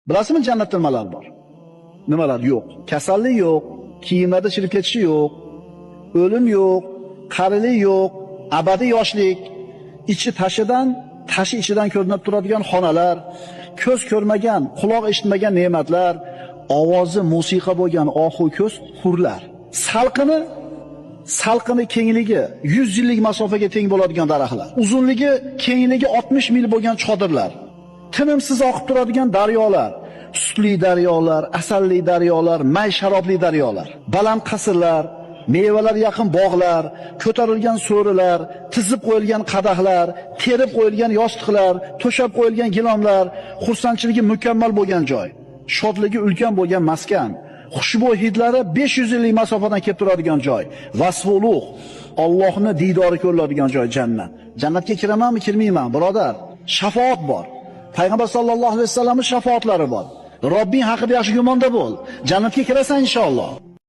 Bilasizmi jannatda nimalar bor? Nimalar yo'q? Kasallik yo'q, kiyimlarda chirib ketishi yo'q, o'lim yo'q, qarilik yo'q, abadiy yoshlik, ichi tashi ichidan ko'rinib turadigan xonalar, ko'z ko'rmagan, quloq eshitmagan ne'matlar, ovozi musiqa bo'lgan ohu ko'z hurlar. Salqini kengligi 100 yillik masofaga teng bo'ladigan daraxtlar. Uzunligi, kengligi 60 mil bo'lgan chodirlar. Tinimsiz oqib turadigan daryolar, sutli daryolar, asalli daryolar, may sharobli daryolar. Baland qasrlar, mevalar yaqin bog'lar, ko'tarilgan so'rilar, tizib qo'yilgan qadahlar, terib qo'yilgan yostiqlar, to'shab qo'yilgan gilomlar, xursandchiligi mukammal bo'lgan joy, shodligi ulkan bo'lgan maskan, xushbo'y hidlari 500 yillik masofadan kelib turadigan joy, vasfi ulug', Allohning diydori ko'riladigan joy jannat. Jannatga kiramanmi, kirmayman, birodar? Shafoat bor. Payg'ambar sollallohu alayhi vasallamning shafaatlari bor. Robbing haqida yaxshi gumonda bo'l. Jannatga kirasan inshaalloh.